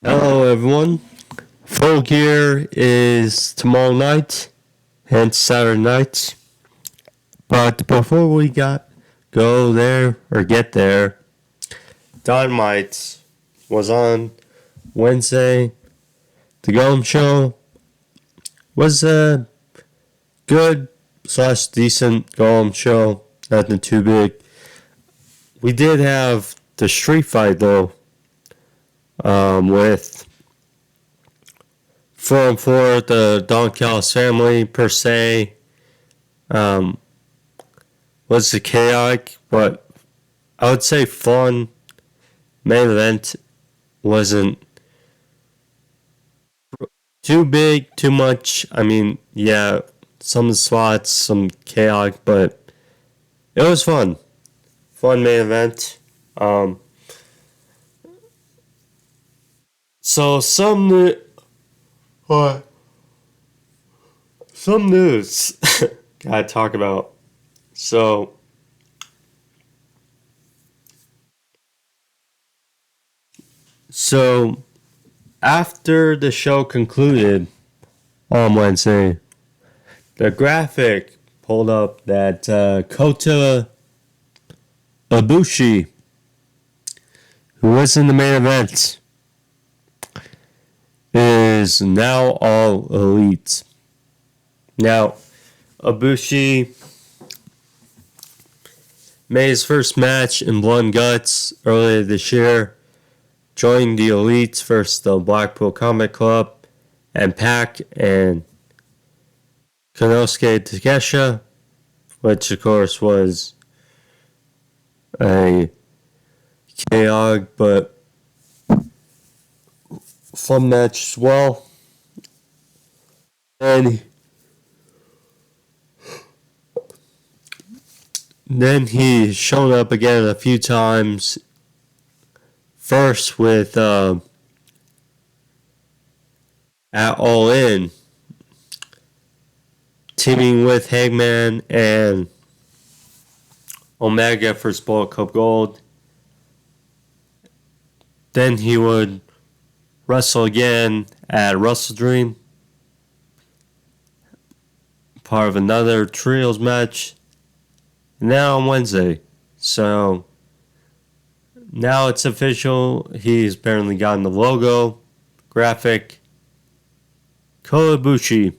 Hello, everyone. Full Gear is tomorrow night, hence Saturday night. But before we go there or get there, Dynamite was on Wednesday. The Golem Show was a good / decent Golem Show. Nothing too big. We did have the street fight though, with 4-4, the Don Callis family per se. Was the chaotic, but I would say fun main event. Wasn't too big, too much. I mean, yeah, some spots, some chaotic, but it was fun. Fun main event. So some news gotta talk about. So after the show concluded on Wednesday, the graphic pulled up that Kota Ibushi, who was in the main event, is now all elite. Now, Ibushi made his first match in Blood and Guts earlier this year, joined the Elites versus the Blackpool Combat Club and Pac and Konosuke Takeshita, which of course was a chaotic but fun match as well. And then he showed up again a few times. First with at All In, teaming with Hangman and Omega for Bullet Club Gold. Then he would wrestle again at Wrestle Dream, part of another trios match. Now on Wednesday. So now it's official. He's apparently gotten the logo, graphic. Kota Ibushi.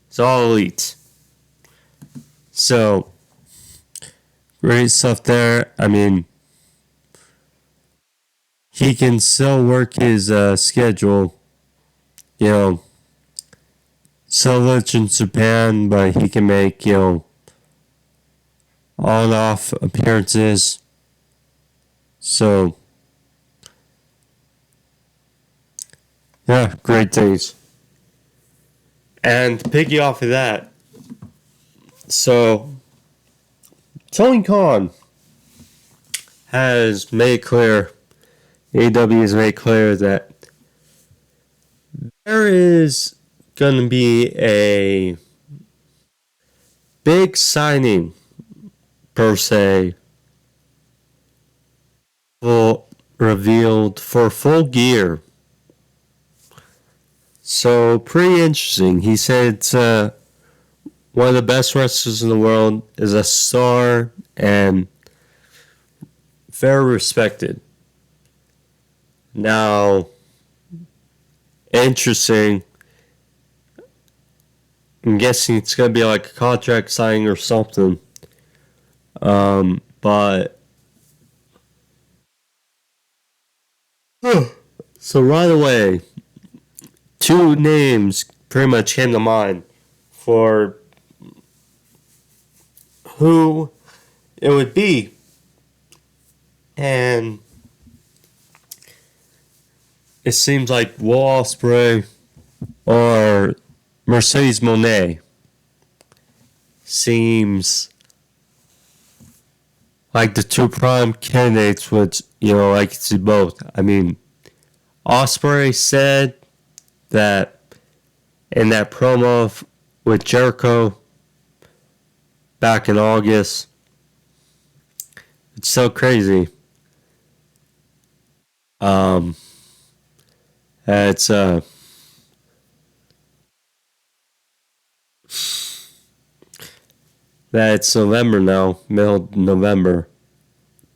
It's all elite. So great stuff there. I mean, he can still work his schedule. You know, so much in Japan, but he can make, on and off appearances. So, yeah, great days. And to piggy off of that, so Tony Khan has made clear, AEW has made clear that there is going to be a big signing, per se, revealed for Full Gear. So, pretty interesting. He said it's one of the best wrestlers in the world, is a star, and very respected. Now, interesting. I'm guessing it's going to be like a contract signing or something. But so right away, two names pretty much came to mind for who it would be. And it seems like Will Ospreay or Mercedes Moné seems like the two prime candidates, which, I could see both. I mean, Ospreay said that in that promo with Jericho back in August, it's so crazy. It's that's November now, middle November.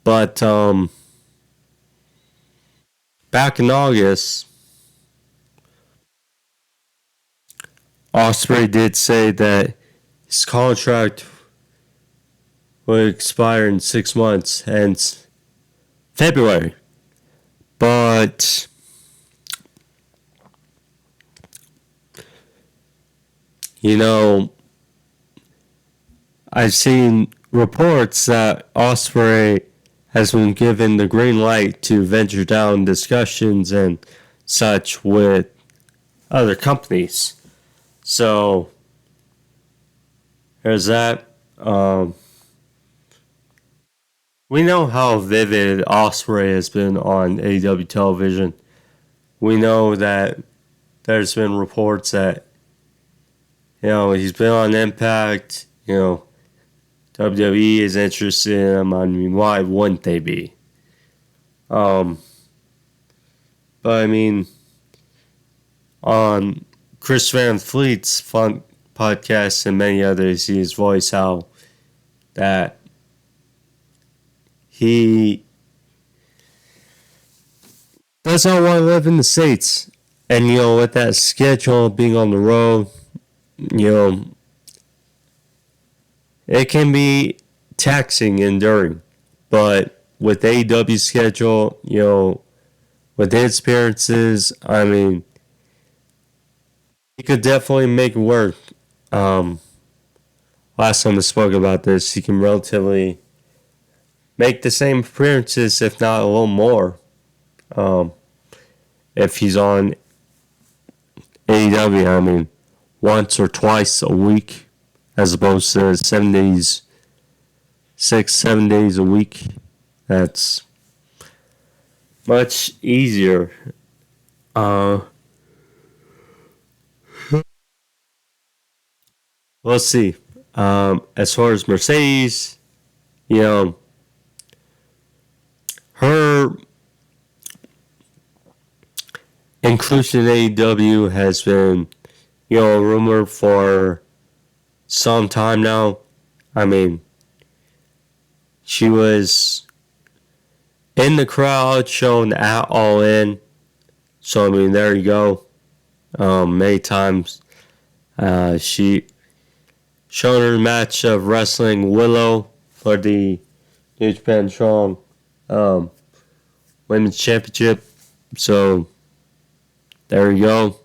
But back in August, Ospreay did say that his contract would expire in 6 months, hence February. But you know, I've seen reports that Ospreay has been given the green light to venture down discussions and such with other companies. So there's that. We know how vivid Ospreay has been on AEW television. We know that there's been reports that he's been on Impact. WWE is interested in him. I mean, why wouldn't they be? But I mean, on Chris Van Fleet's fun podcast and many others, he's voiced how that he does not want to live in the States. And, with that schedule being on the road, it can be taxing and enduring. But with AEW's schedule, with his appearances, I mean, he could definitely make it work. Last time I spoke about this, he can relatively make the same appearances, if not a little more, if he's on AEW. I mean, once or twice a week, as opposed to 7 days, 6-7 days a week. That's much easier. We'll see. As far as Mercedes, her inclusion in AEW has been, rumored for some time now. I mean, she was in the crowd shown at All In. So, I mean, there you go. Many times she showed her match of wrestling Willow for the New Japan Strong Women's Championship. So, there you go.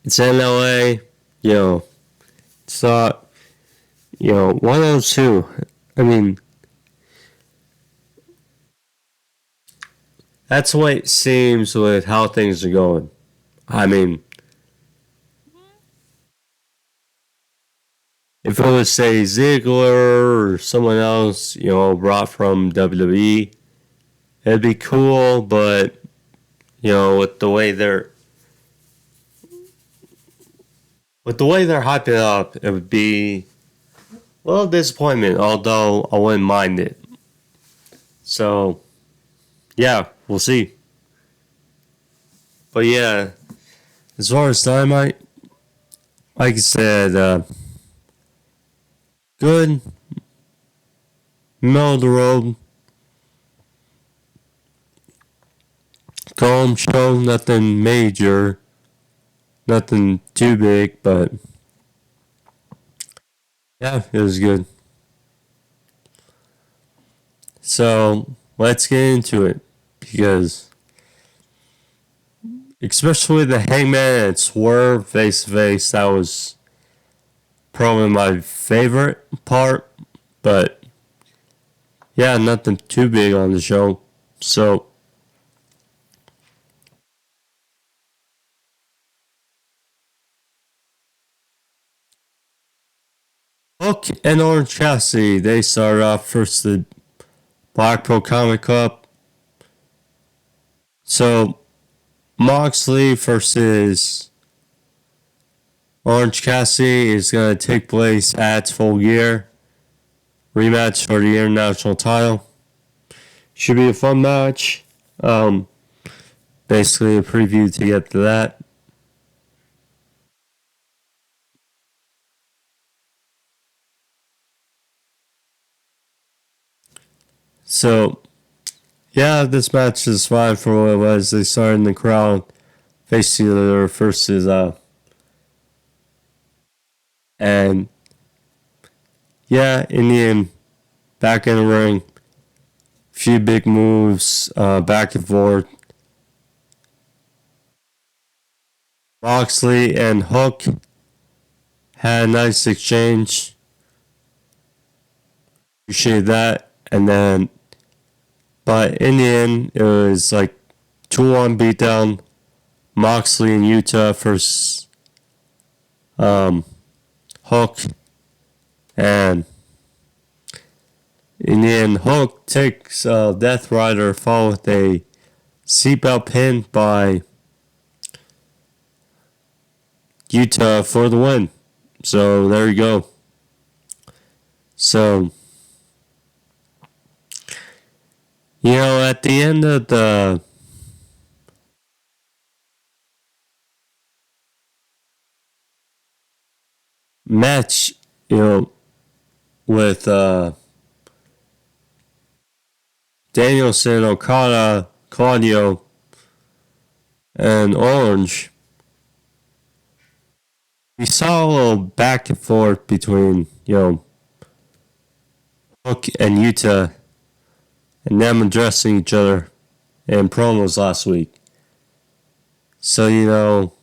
It's in LA, it's not, one of those two. I mean, that's the way it seems with how things are going. I mean, if it was, say, Ziggler or someone else, brought from WWE, it'd be cool, but, with the way they're hyping it up, it would be a little disappointment, although I wouldn't mind it. So, yeah, we'll see. But yeah, as far as Dynamite, like I said, good, middle of the road, calm show, nothing major. Nothing too big, but yeah, it was good. So let's get into it, because especially the Hangman and Swerve face to face, that was probably my favorite part. But yeah, nothing too big on the show. So Hook and Orange Cassidy, they started off first the Blackpool Comic Cup. So Moxley versus Orange Cassidy is going to take place at Full Gear. Rematch for the international title. Should be a fun match. Um, Basically a preview to get to that. So, yeah, this match is fine for what it was. They started in the crowd facing the other versus, and yeah, Indian back in the ring. Few big moves, back and forth. Moxley and Hook had a nice exchange. Appreciate that. And then, but in the end, it was like 2-1 beatdown. Moxley and Yuta versus Hook. And in the end, Hook takes Death Rider, followed with a seatbelt pin by Yuta for the win. So there you go. So, you know, at the end of the match, you know, with Danielson, Okada, Claudio, and Orange, we saw a little back and forth between, you know, Hook and Yuta and them addressing each other in promos last week. So, you know,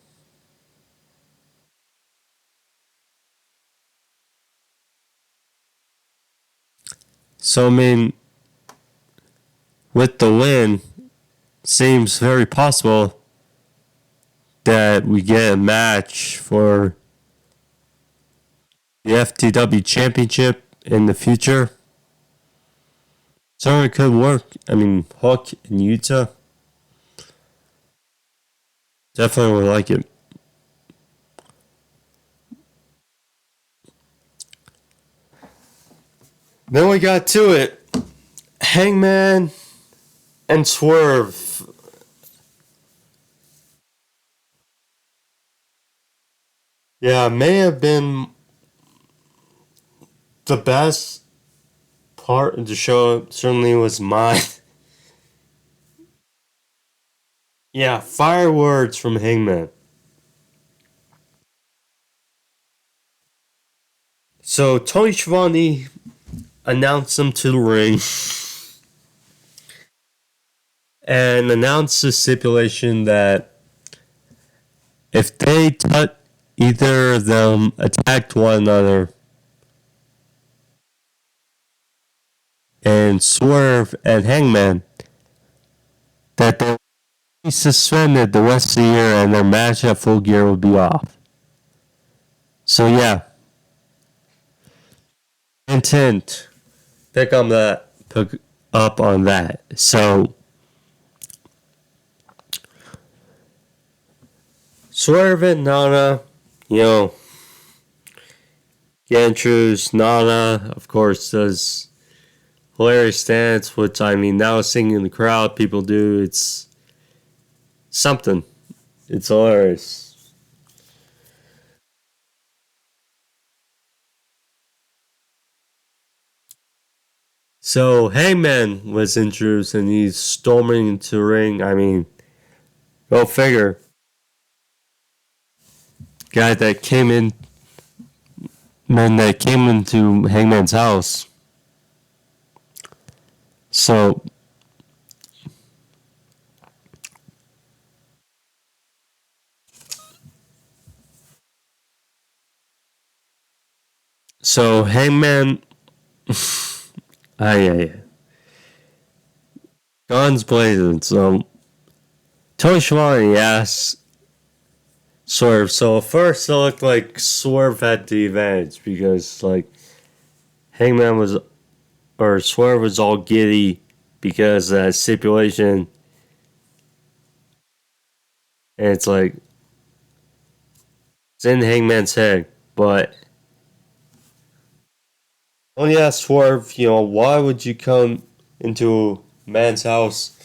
I mean, with the win, seems very possible that we get a match for the FTW Championship in the future. So it could work. I mean, Hook and Yuta definitely would like it. Then we got to it. Hangman and Swerve. Yeah, may have been the best part of the show. Certainly was mine. Yeah, fire words from Hangman. So Tony Schiavone announced him to the ring and announced the stipulation that if they touch either of them attacked one another and Swerve and Hangman, that they'll be suspended the rest of the year and their match at Full Gear will be off. So yeah, intent pick on that, pick up on that. So Swerve and Nana, you know, Gantru's Nana, of course, does hilarious dance, which I mean, now singing in the crowd, people do. It's something. It's hilarious. So Hangman was introduced and he's storming into the ring. I mean, go figure. Guy that came in, man that came into Hangman's house. So Hangman, yeah. Guns blazing. So Tony Schiavone asks Swerve. So at first it looked like Swerve had the advantage because like Hangman was, or Swerve was all giddy because of that stipulation. And it's like, it's in Hangman's head. But only ask Swerve, you know, why would you come into a man's house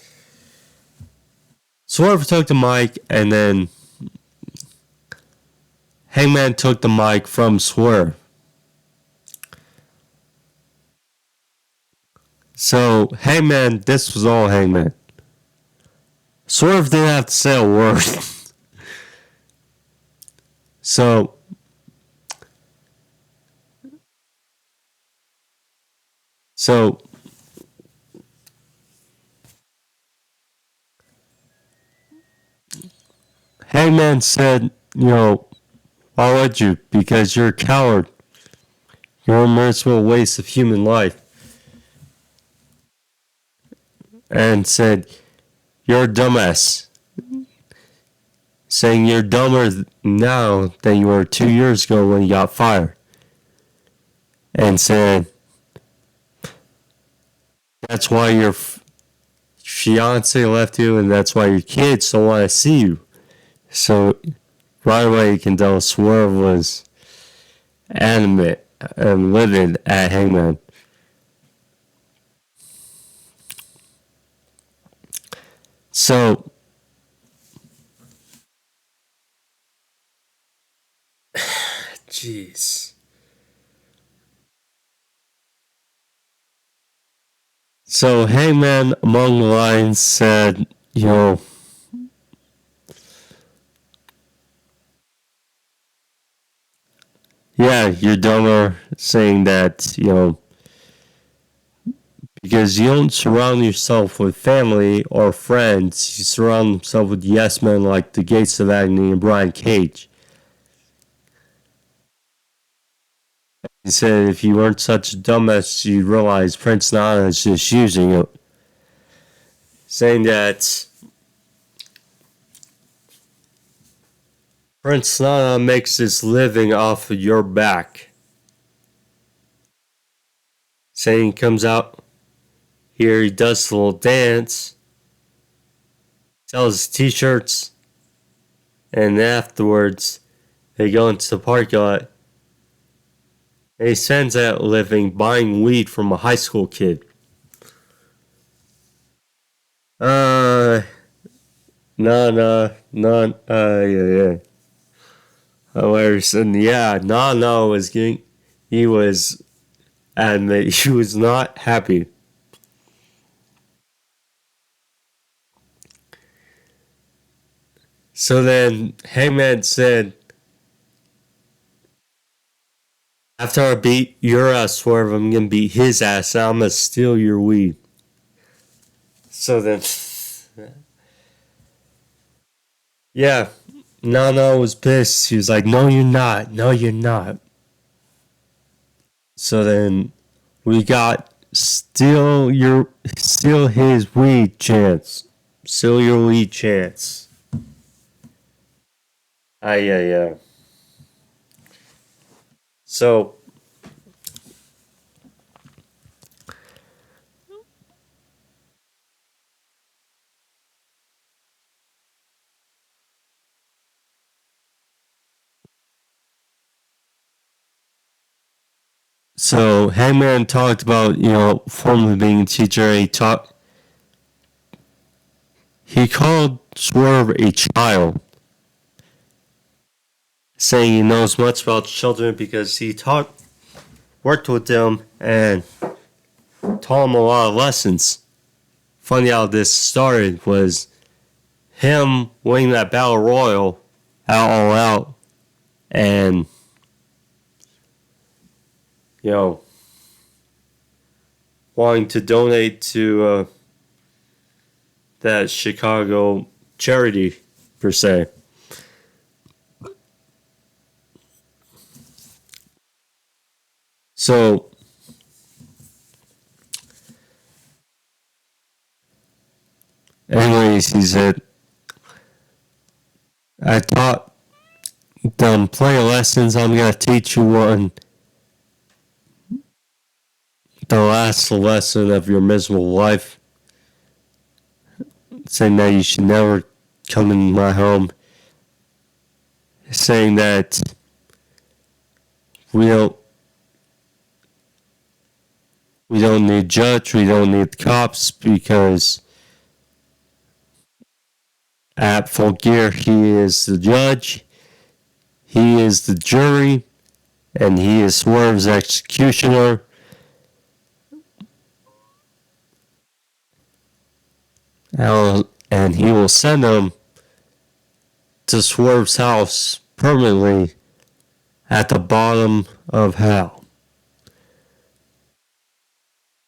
Swerve took the mic, and then Hangman took the mic from Swerve. So, Hangman, this was all Hangman. Swerve didn't have to say a word. So, Hangman said, why would you? Because you're a coward. You're a merciful waste of human life. And said, you're a dumbass. Saying you're dumber now than you were 2 years ago when you got fired. And said, that's why your fiance left you, and that's why your kids don't want to see you. So, right away you can tell Swerve was animate and livid at Hangman. So, jeez. So Hangman, among the lines, said, yeah, you're dumber, saying that, because you don't surround yourself with family or friends, you surround yourself with yes men like the Gates of Agony and Brian Cage. He said if you weren't such a dumbass, you'd realize Prince Nana is just using it. Saying that Prince Nana makes his living off of your back. Saying he comes out here, he does a little dance, sells his t-shirts, and afterwards they go into the parking lot. And he spends that living buying weed from a high school kid. Yeah. Hilarious. And yeah, Nana was getting, he was adamant, he was not happy. So then Hangman said, after I beat your ass, Swerve, I'm going to beat his ass and I'm going to steal your weed. So then, yeah, Nana was pissed. He was like, no, you're not. No, you're not. So then we got steal his weed chance. Steal your weed chance. Yeah. So Hangman talked about, formerly being a teacher. He called Swerve a child, saying he knows much about children because he worked with them and taught them a lot of lessons. Funny how this started was him winning that battle royal all out and wanting to donate to that Chicago charity per se. So anyways, he said, I taught them plenty of lessons. I'm going to teach you one. The last lesson of your miserable life. Saying that you should never come in my home. Saying that we don't need judge, we don't need cops because at Full Gear. He is the judge, he is the jury, and he is Swerve's executioner. And he will send him to Swerve's house permanently at the bottom of hell.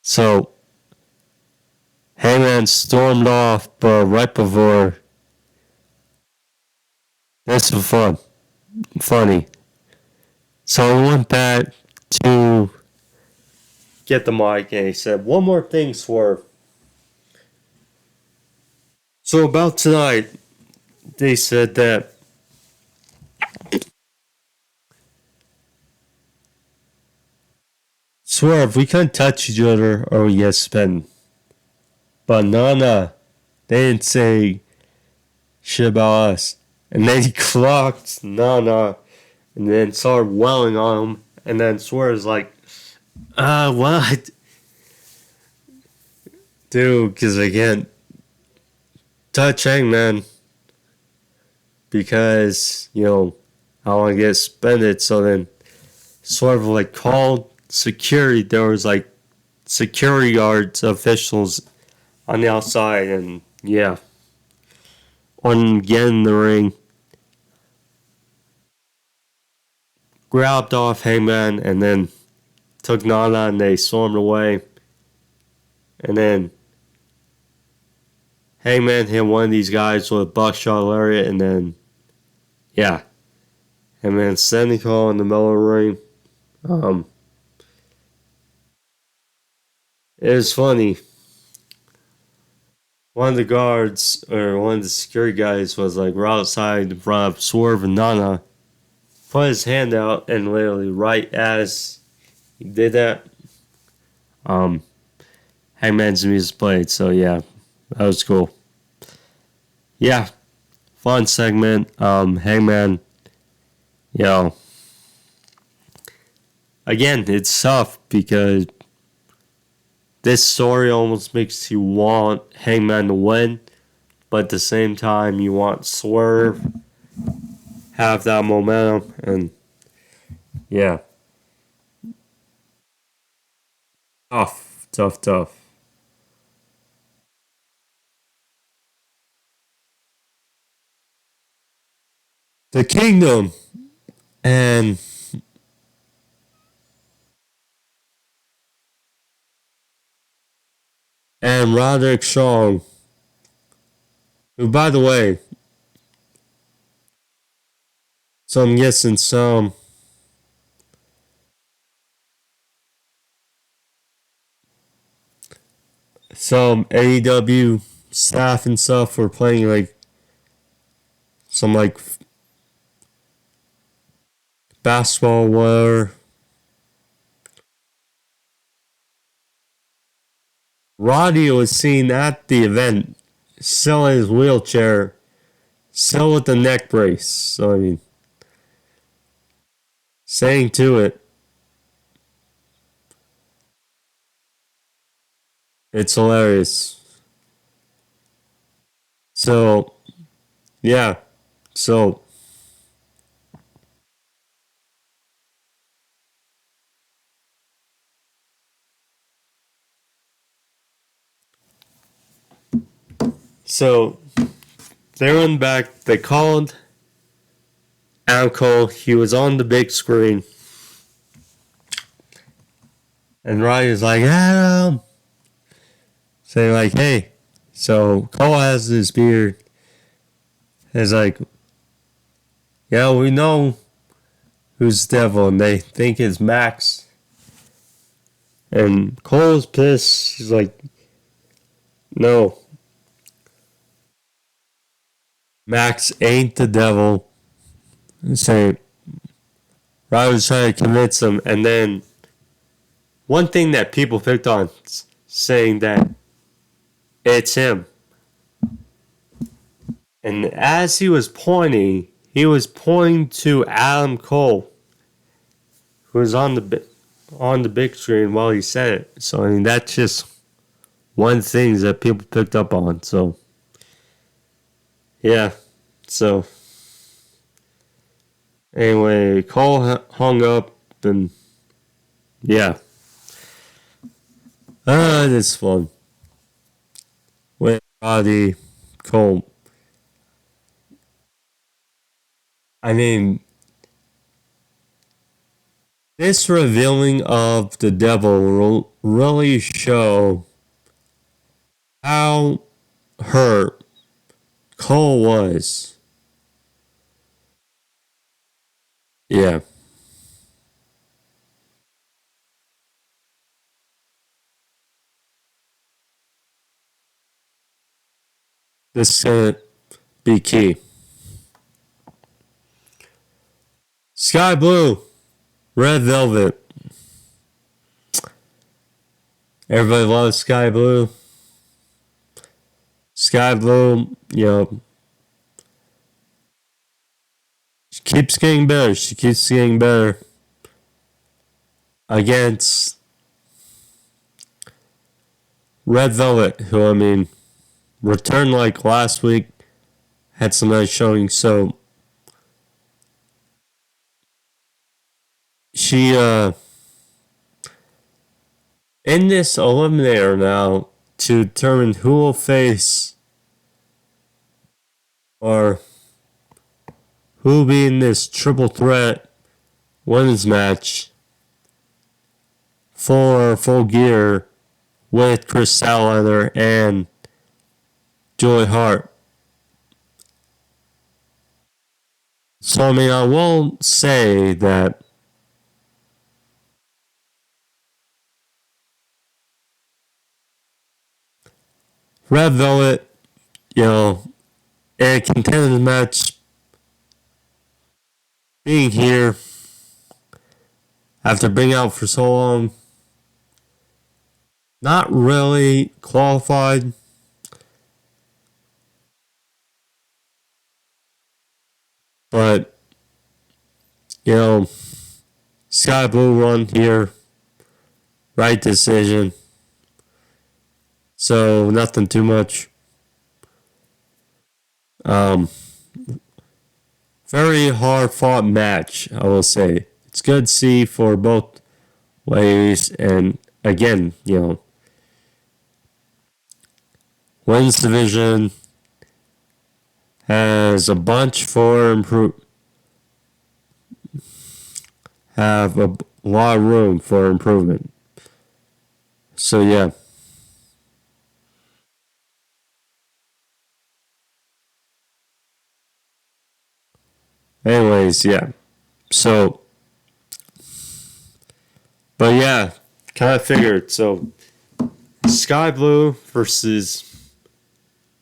So, Hangman stormed off, but right before, this was funny. So I went back to get the mic and he said, one more thing, Swerve. So about tonight, they said that Swerve, we couldn't touch each other or we get spent. But nah, they didn't say shit about us. And then he clocked nah, and then started welling on him. And then Swerve's like, what? Dude, because I can't touch Hangman because, I want to get suspended. So then Swerve like called security. There was like security guards officials on the outside, and yeah, on get in the ring, grabbed off Hangman, and then took Nana, and they stormed away. And then Hangman hit one of these guys with a buckshot lariat, and then yeah, Hangman sending call in the middle of the ring. It was funny. One of the guards, or one of the security guys, was like right outside in front of Swerve and Nana. Put his hand out, and literally right as he did that, Hangman's music played. So yeah, that was cool. Yeah, fun segment. Hangman, again, it's tough because this story almost makes you want Hangman to win, but at the same time, you want Swerve have that momentum, and yeah, tough. The Kingdom and Roderick Strong, who, by the way, so I'm guessing some AEW staff and stuff were playing like some like basketball where Roddy was seen at the event still in his wheelchair, still with the neck brace. So I mean, saying to it, it's hilarious. So yeah, so they went back. They called Adam Cole. He was on the big screen. And Roddy's like, Adam. Saying like, hey. So Cole has this beard. It's like, yeah, we know who's the devil. And they think it's Max. And Cole's pissed. He's like, no. Max ain't the devil. Saying, Roddy was trying to convince him. And then one thing that people picked on, saying that it's him. And as he was pointing to Adam Cole, who was on the big screen while he said it. So I mean, that's just one thing that people picked up on. So Yeah. So anyway, call hung up and yeah. It's fun. With Roddy Cole. I mean, this revealing of the devil will really show how hurt Cole was. Yeah. This is going to be key. Sky Blue, Red Velvet. Everybody loves Sky Blue. Sky Blue, she keeps getting better. She keeps getting better against Red Velvet, who, I mean, returned like last week, had some nice showing. So she, in this eliminator now to determine who will face or who will be in this triple threat women's match for Full Gear with Chris Statlander and Julie Hart. So, I mean, I will say that Red Velvet, in a contenders match, being here after being out for so long, not really qualified, but, Sky Blue run here, right decision. So nothing too much. Very hard fought match, I will say. It's good to see for both ways, and again, women's division has a bunch for have a lot of room for improvement. So yeah. Anyways, yeah. So, but yeah, kind of figured. So, Sky Blue versus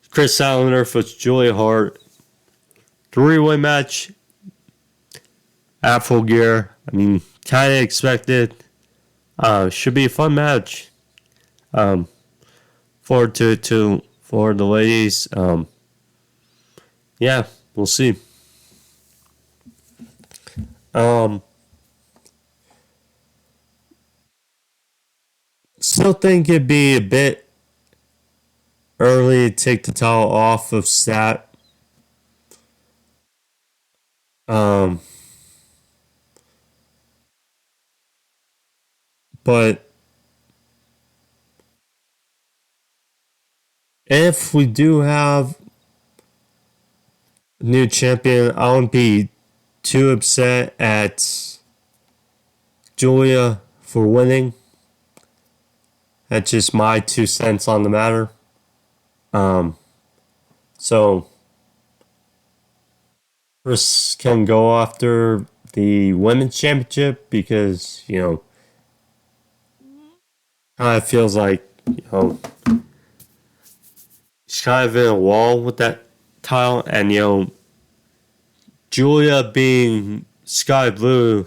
Chris Statlander versus Julia Hart. Three-way match at Full Gear. I mean, kind of expected. Should be a fun match. Forward to it too for the ladies. Yeah, we'll see. Still think it'd be a bit early to take the towel off of Stat. But if we do have a new champion, I won't be too upset at Julia for winning. That's just my 2 cents on the matter. So Chris can go after the women's championship because, kind of feels like, she's kind of in a wall with that title. And, Julia being Sky Blue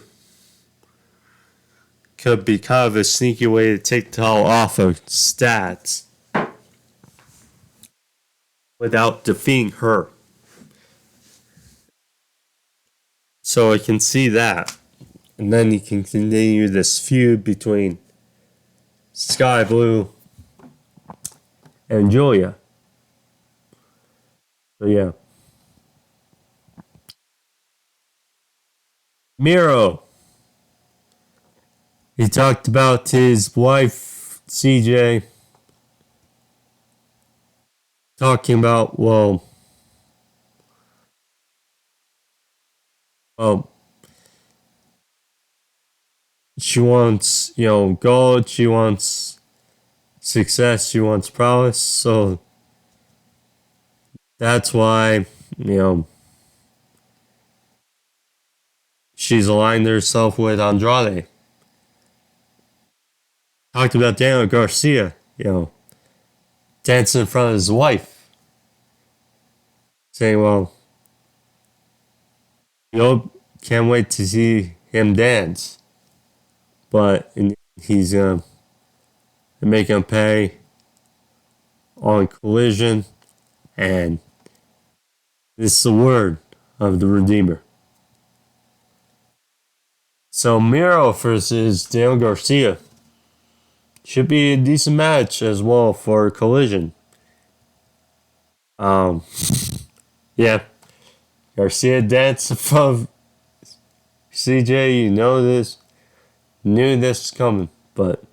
could be kind of a sneaky way to take the title off of Stats without defeating her. So I can see that. And then you can continue this feud between Sky Blue and Julia. So yeah. Miro. He talked about his wife, CJ, talking about, well, she wants, gold, she wants success, she wants prowess, so that's why, she's aligned herself with Andrade. Talked about Daniel Garcia, dancing in front of his wife, saying, well, can't wait to see him dance, but he's gonna make him pay on Collision, and this is the word of the Redeemer. So Miro versus Daniel Garcia should be a decent match as well for Collision. Um, yeah, Garcia danced above CJ. You know this, knew this was coming, but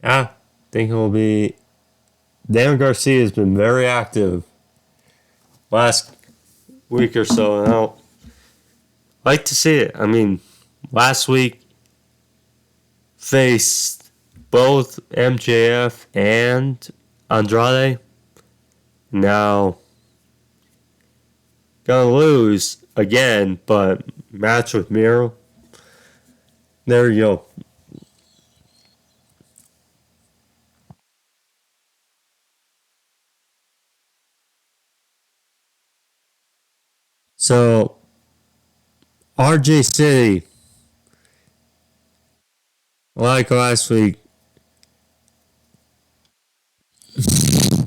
I think it will be. Daniel Garcia has been very active last week or so, and I'll like to see it. I mean, last week faced both MJF and Andrade. Now, gonna lose again, but match with Miro. There you go. So, RJ City, like last week,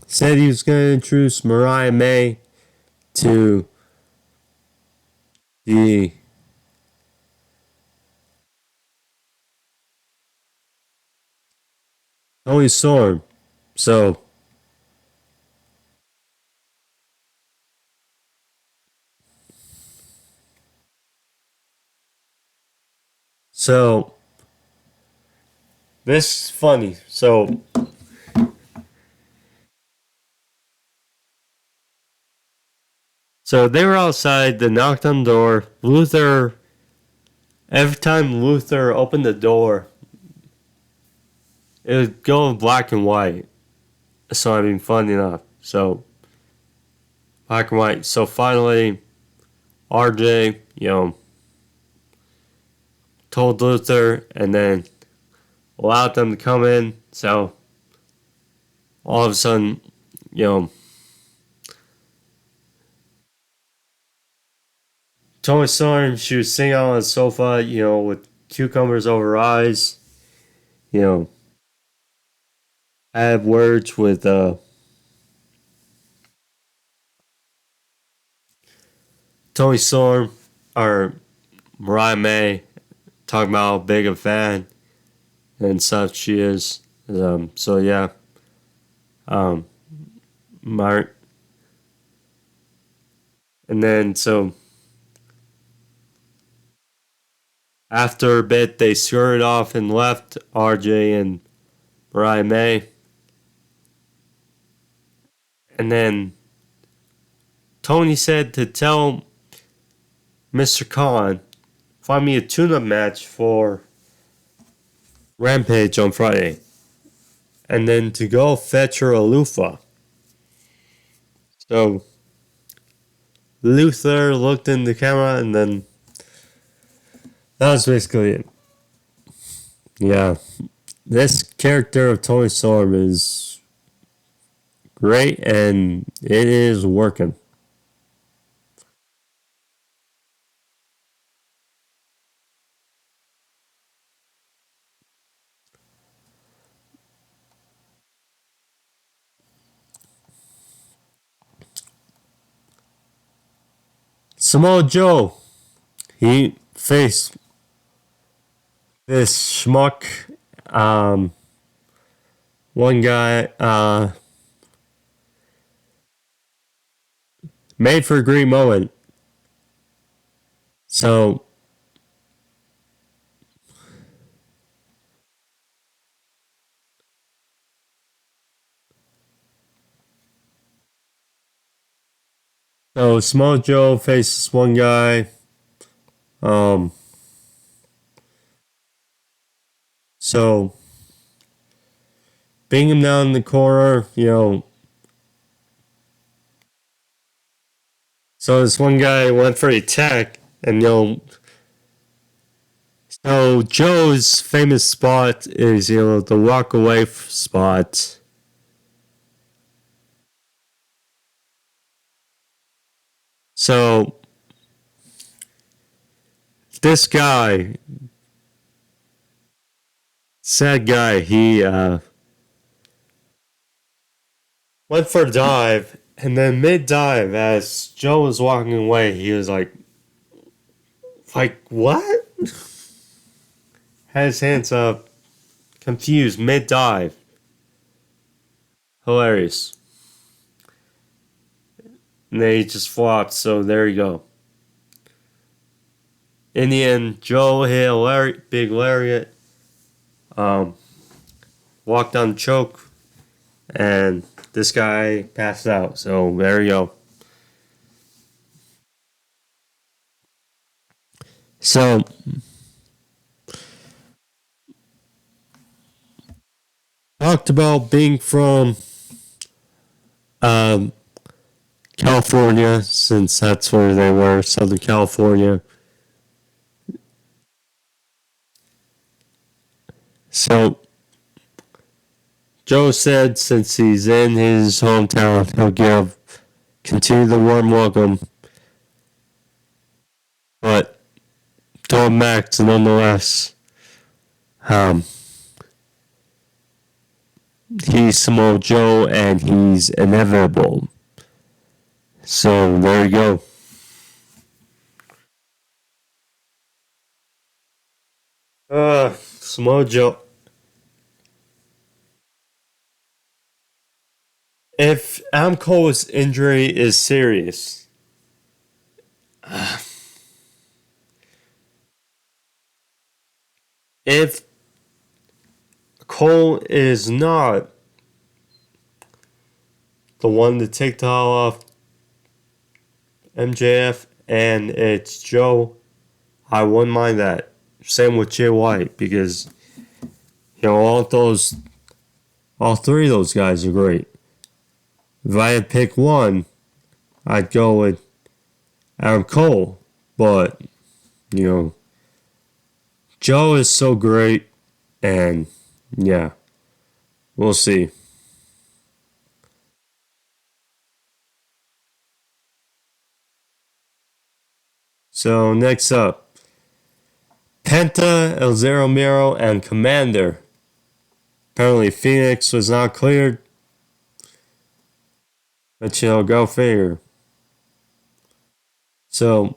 said he was going to introduce Mariah May to the Tony Storm. So, so this is funny. So they were outside. They knocked on the door. Luther. Every time Luther opened the door, it would go in black and white. So I mean, funny enough. So black and white. So finally, RJ, told Luther, and then allowed them to come in. So all of a sudden, Tony Storm, she was sitting on the sofa, with cucumbers over her eyes. Had words with Tony Storm or Mariah May, talking about how big a fan and such she is. So yeah, Mark, and then so after a bit they skirted off and left RJ and Mariah May, and then Tony said to tell Mr. Khan, find me a tune-up match for Rampage on Friday. And then to go fetch her a loofah. So Luther looked in the camera, and then that was basically it. Yeah. This character of Tony Storm is great, and it is working. Samoa Joe, he faced this schmuck, one guy, made for a great moment. So Samoa Joe faces one guy. Um, so being him down in the corner, so this one guy went for a attack, and so Joe's famous spot is the walk away spot. So this guy, sad guy, he went for a dive, and then mid dive, as Joe was walking away, he was like what? Had his hands up, confused, mid dive. Hilarious. And then he just flopped, so there you go. In the end, Joe hit a big lariat, walked on choke, and this guy passed out. So there you go. So talked about being from um, California, since that's where they were, Southern California. So Joe said since he's in his hometown, he'll continue the warm welcome, but to Max nonetheless. Um, he's Samoa Joe and he's inevitable. So there you go. Samoa Joe. If Adam Cole's injury is serious, if Cole is not the one to take the title off MJF and it's Joe, I wouldn't mind that. Same with Jay White, because all three of those guys are great. If I had to pick one, I'd go with Adam Cole, but Joe is so great, and yeah, we'll see. So next up, Penta, El Zero Miro, and Commander. Apparently Phoenix was not cleared, but go figure. So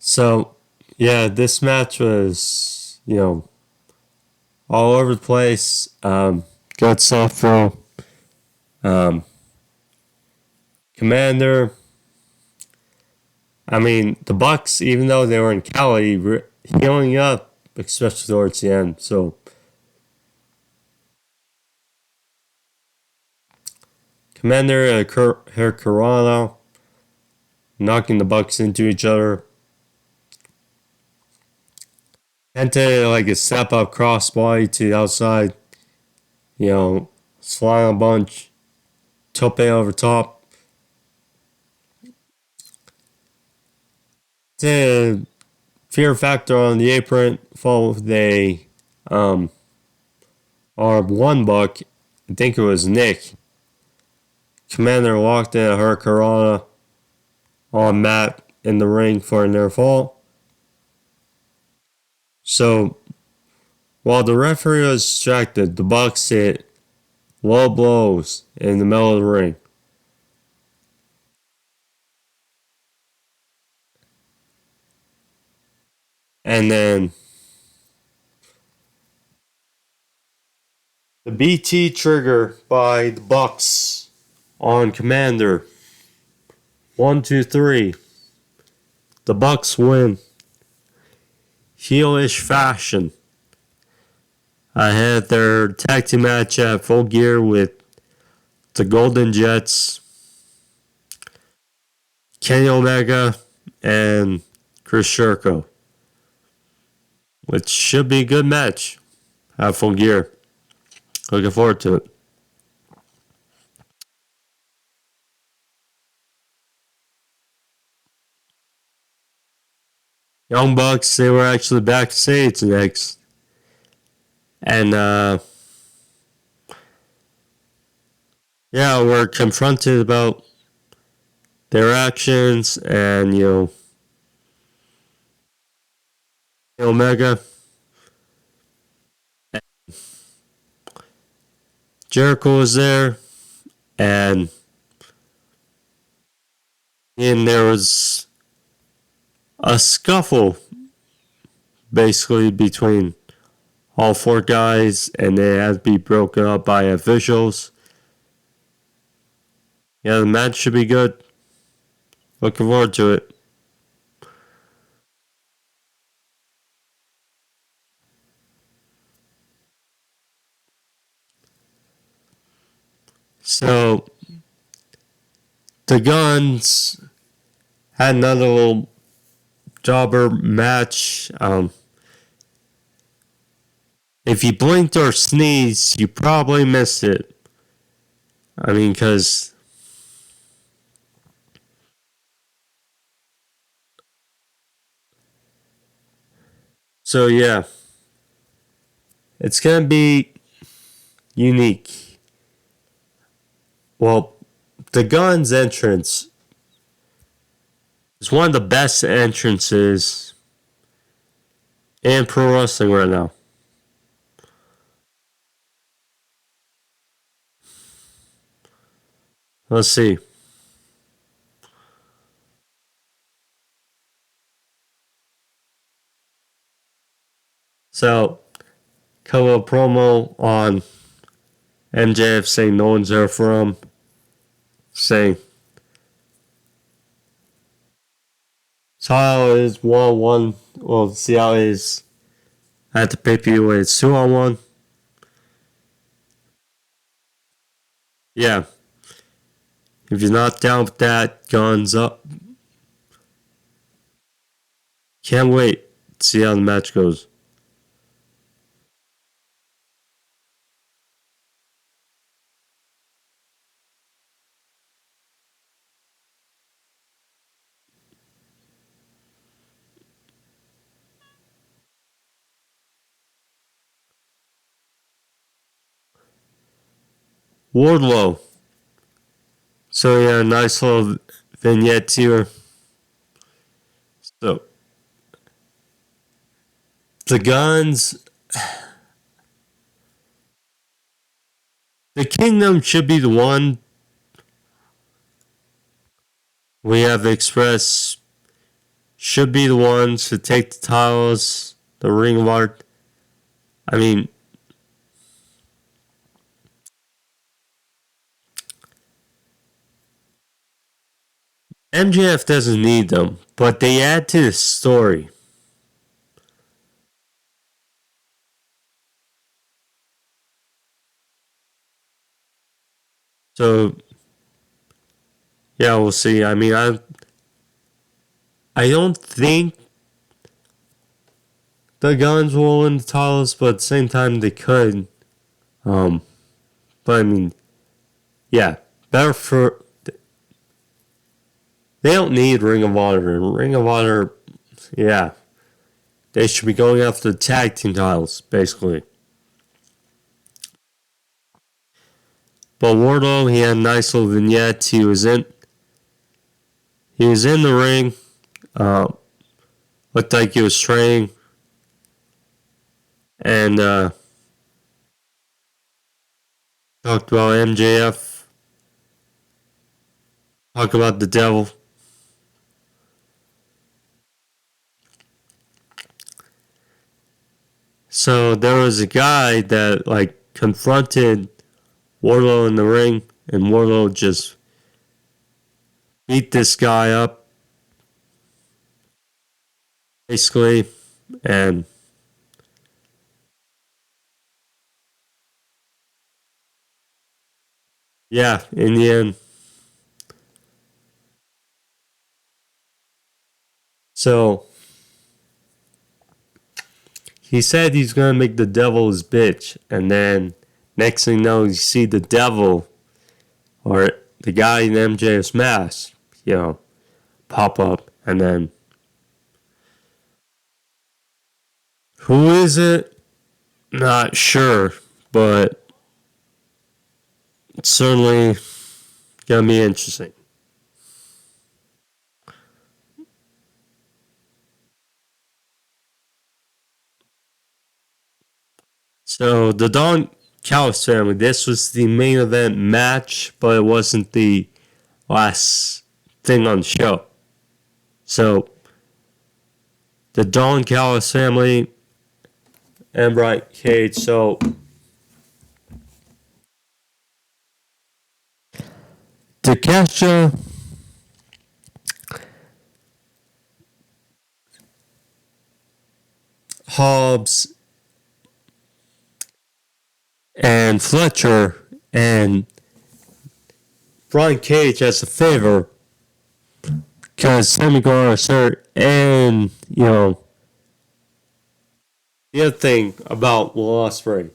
So, yeah, this match was, all over the place. Good stuff from um, Commander. I mean, the Bucks, even though they were in Cali, healing up, especially towards the end. So, Commander and Hurricanrana knocking the Bucks into each other. Penta like a step up crossbody to the outside. Slide a bunch. Tope over top. To Fear Factor on the apron, followed with a or one buck. I think it was Nick. Commander locked in a Hurricanrana on Matt in the ring for a near fall. So while the referee was distracted, the Bucks hit low blows in the middle of the ring. And then The BT trigger by the Bucks on Commander. 1, 2, 3. The Bucks win. Heelish fashion. I had their tag team match at Full Gear with the Golden Jets, Kenny Omega, and Chris Jericho, which should be a good match at Full Gear. Looking forward to it. Young Bucks, they were actually backstage next. And, yeah, we're confronted about their actions and, Omega. Jericho was there, and there was a scuffle basically between all four guys, and they had to be broken up by officials. Yeah, the match should be good. Looking forward to it. So, the Guns had another little jobber match. If you blinked or sneezed, you probably missed it. I mean, because. So, yeah. It's going to be unique. Well, the Guns entrance is one of the best entrances in pro wrestling right now. Let's see. So, cover promo on MJF saying no one's there for him. Saying so how it is 1-1. Well, see how it is at the pay-per-view when it's 2-1. Yeah. If you're not down with that, guns up. Can't wait to see how the match goes. Wardlow. So yeah, nice little vignette here. So the Guns, the Kingdom should be the one. We have Express should be the ones to take the titles, the Ring of Honor. I mean, MJF doesn't need them, but they add to the story. So, yeah, we'll see. I mean, I don't think the Guns will win the titles, but at the same time, they could. But I mean, yeah, better for. They don't need Ring of Honor. Ring of Honor, yeah, they should be going after the tag team titles, basically. But Wardlow, he had a nice little vignette. He was in the ring. Looked like he was training. And talked about MJF. Talked about the devil. So there was a guy that confronted Wardlow in the ring, and Wardlow just beat this guy up, basically, and yeah, in the end. So he said he's gonna make the devil his bitch, and then next thing you know, you see the devil or the guy in MJF's mask, pop up, and then who is it? Not sure, but it's certainly gonna be interesting. So the Don Callis family, this was the main event match, but it wasn't the last thing on the show. So the Don Callis family and Brian Cage. So Takesha Hobbs and Fletcher and Brian Cage as a favor because Sammy Guevara's hurt, and the other thing about Will Ospreay,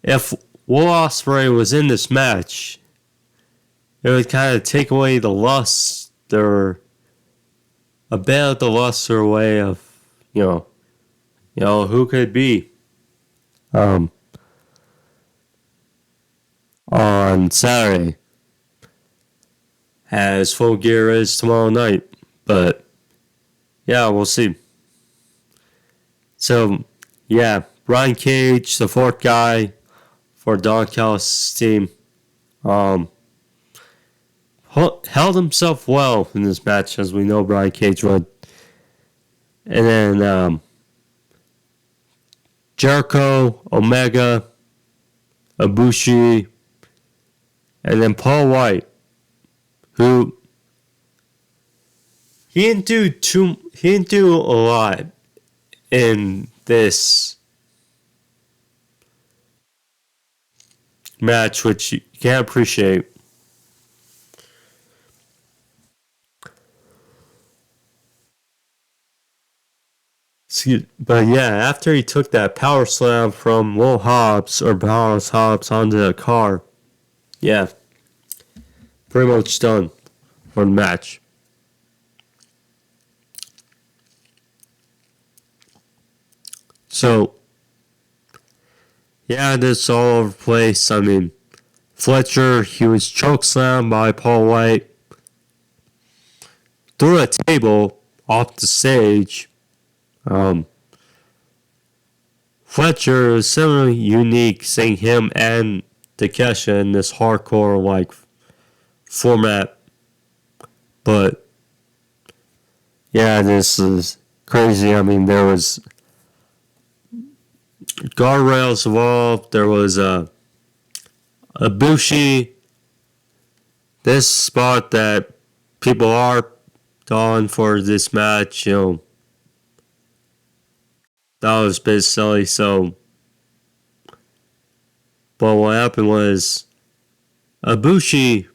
if Will Ospreay was in this match, it would kind of take away the luster, a bit of the luster away of who could it be on Saturday, as Full Gear is tomorrow night. But yeah, we'll see. So yeah, Brian Cage, the fourth guy for Don Callis' team, held himself well in this match, as we know Brian Cage would. And then Jericho, Omega, Ibushi, and then Paul Wight, who he didn't do a lot in this match, which you can't appreciate. But yeah, after he took that power slam from Will Hobbs onto the car, yeah, pretty much done for the match. So, yeah, this all over the place. I mean, Fletcher, he was chokeslammed by Paul Wight through a table off the stage. Fletcher is similarly unique, seeing him and Takesha in this hardcore format. But yeah, this is crazy. I mean, there was guardrails involved. There was a Ibushi. This spot that people are on for this match, that was a bit silly. So, but what happened was Ibushi,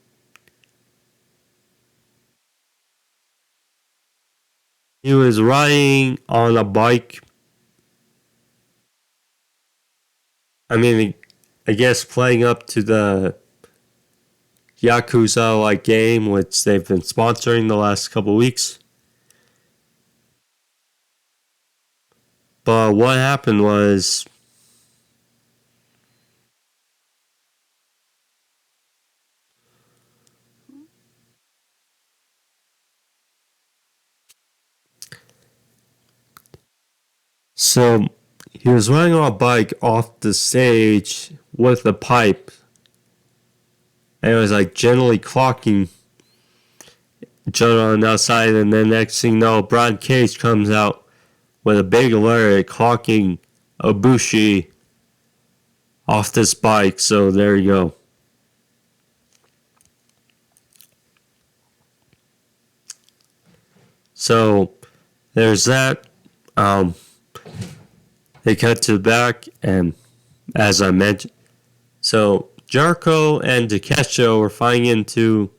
he was riding on a bike. I mean, I guess playing up to the Yakuza game, which they've been sponsoring the last couple weeks. But what happened was so he was riding on a bike off the stage with a pipe, and it was gently clocking each other on the outside, and then next thing you know, Brian Cage comes out with a big alert clocking Ibushi off this bike. So there you go. So there's that. They cut to the back, and as I mentioned, so Jericho and Takesho were flying into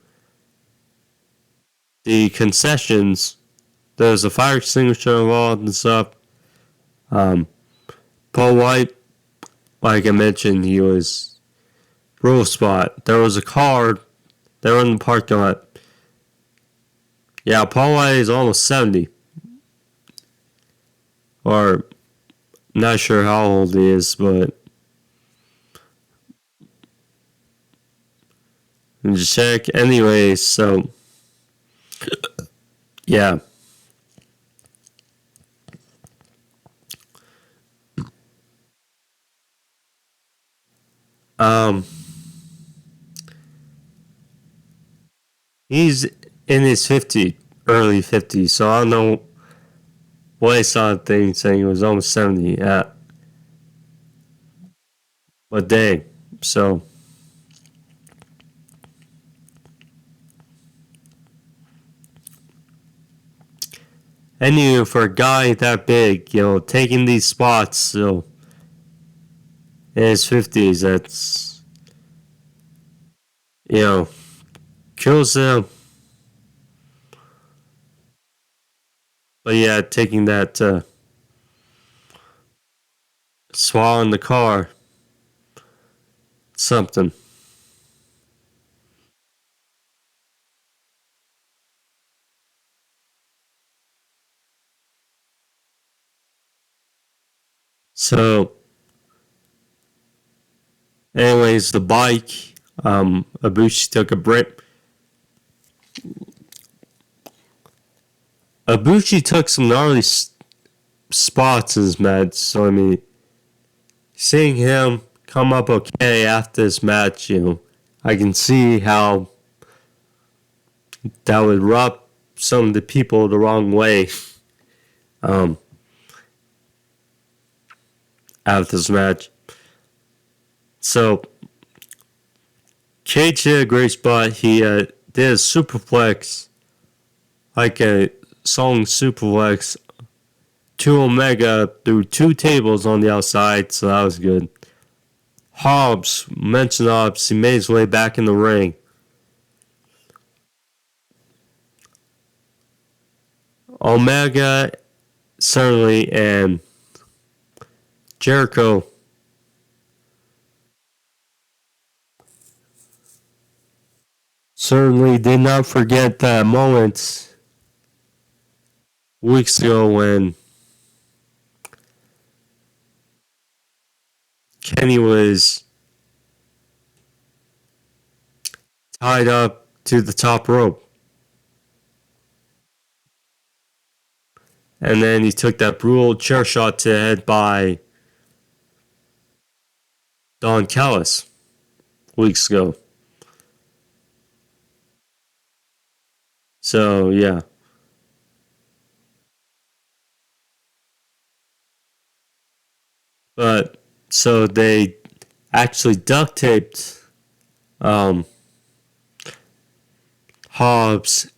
the concessions. There's a fire extinguisher involved and stuff. Paul White, like I mentioned, he was rule spot. There was a car. They were in the parking lot. Yeah, Paul White is almost 70. Or, not sure how old he is, but just check. Anyway, so, yeah. He's in his 50s, early 50s, so I don't know what I saw a thing saying he was almost 70 at what day. So, anyway, for a guy that big, taking these spots, so in his 50s, that's, kills him. But yeah, taking that swallow in the car, something. So, anyways, the bike, Ibushi took a break. Ibushi took some gnarly spots in his match, so I mean, seeing him come up okay after this match, I can see how that would rub some of the people the wrong way after this match. So, Cage did a great spot. He did a superplex, like a song superplex, to Omega through 2 tables on the outside, so that was good. Hobbs, mentioned Hobbs, he made his way back in the ring. Omega, certainly, and Jericho certainly did not forget that moment weeks ago when Kenny was tied up to the top rope. And then he took that brutal chair shot to the head by Don Callis weeks ago. So, yeah. But, so they actually duct taped Hobbs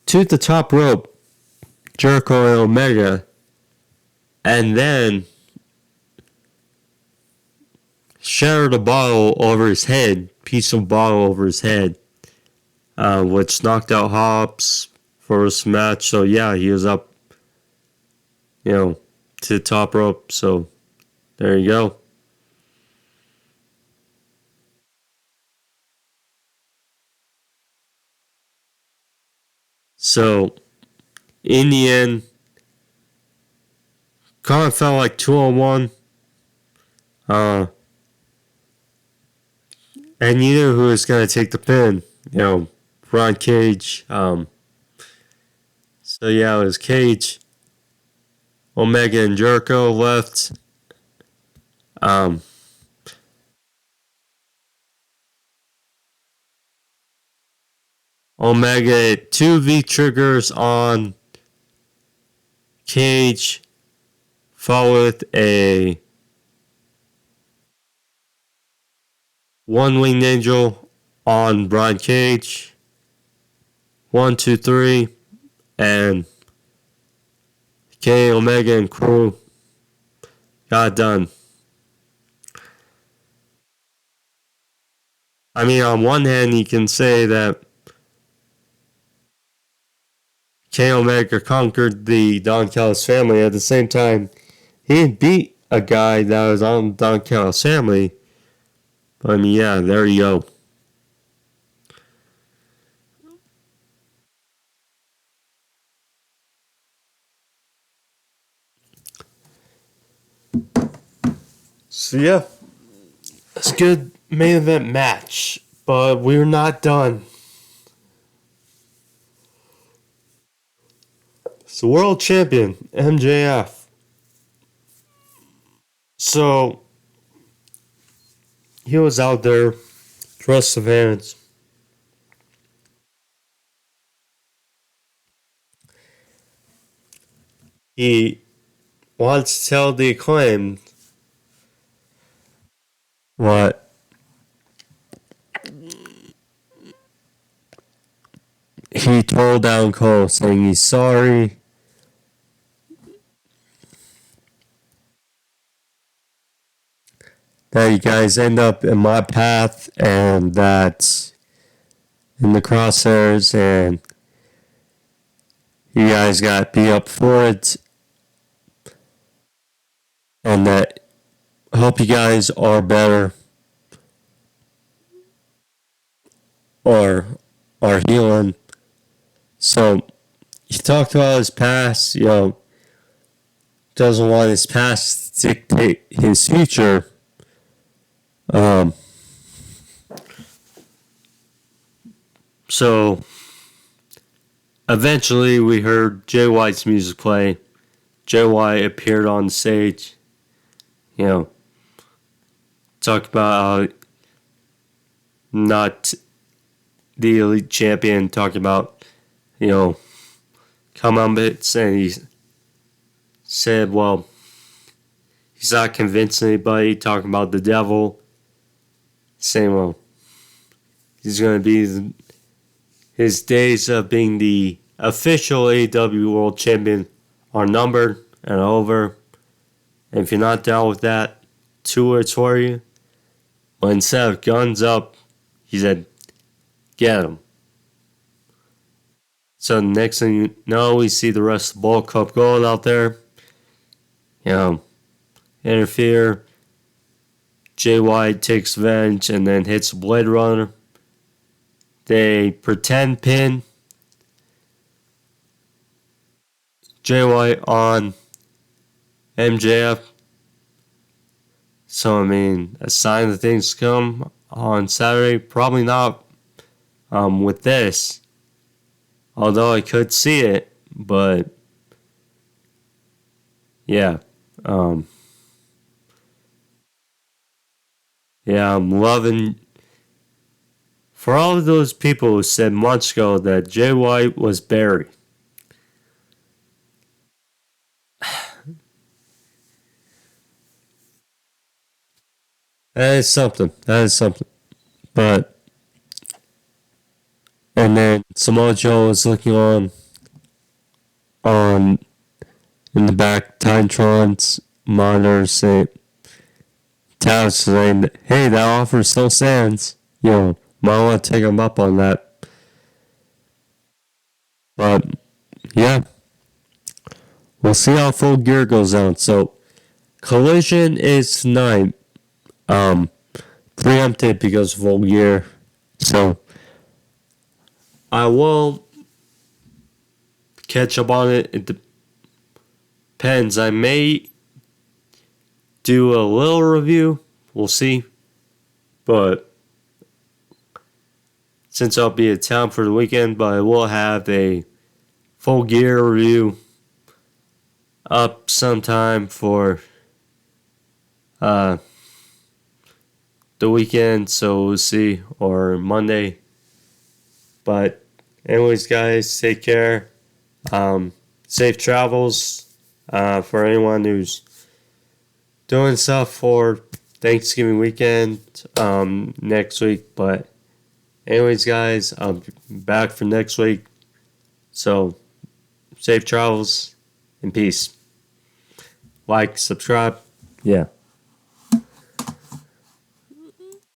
to the top rope, Jericho and Omega, and then shattered a bottle over his head, piece of bottle over his head, which knocked out Hobbs for his match. So yeah, he was up, to the top rope. So there you go. So in the end, kind of felt like 2-on-1. And you knew who was going to take the pin, Ron Cage. So yeah, it was Cage, Omega, and Jericho left. Omega 2 V triggers on Cage, followed with a One Winged Angel on Brian Cage. 1, 2, 3. And Kenny Omega and crew got it done. I mean, on one hand, you can say that Kenny Omega conquered the Don Callis family. At the same time, he didn't beat a guy that was on Don Callis family. But I mean, yeah, there you go. So yeah, it's a good main event match, but we're not done. It's the world champion, MJF. So he was out there, trust the fans. He wants to tell the Acclaimed what he told Adam Cole, saying he's sorry. That you guys end up in my path and that in the crosshairs and you guys got beat up for it. And that I hope you guys are better or are healing. So he talked about his past, doesn't want his past to dictate his future. So eventually we heard Jay White's music play. Jay White appeared on the stage. Talked about how not the elite champion, talking about, come on bits, and he said, well, he's not convincing anybody, talking about the devil, saying, well, he's going to be, his days of being the official AEW World Champion are numbered and over. And if you're not down with that, 2 words for you. But instead of guns up, he said, get him. So next thing you know, we see the rest of the Bullet Club Gold out there. Interfere. Jay White takes revenge and then hits Blade Runner. They pretend pin Jay White on MJF. So, I mean, a sign that things come on Saturday. Probably not with this. Although I could see it. But, yeah. Yeah, I'm loving... For all of those people who said months ago that Jay White was buried. That is something. But, and then Samoa Joe is looking on in the back, Titantron's monitor saying, hey, that offer still stands. Might want to take him up on that. But, yeah. We'll see how Full Gear goes out. So, Collision is tonight. Preempted because of Full Gear. So, I will catch up on it. It depends. I may do a little review. We'll see. But since I'll be in town for the weekend, but I will have a Full Gear review up sometime for the weekend, so we'll see, or Monday. But anyways, guys, take care. Safe travels for anyone who's doing stuff for Thanksgiving weekend next week. But anyways, guys, I'm back for next week. So safe travels and peace. Like, subscribe. Yeah.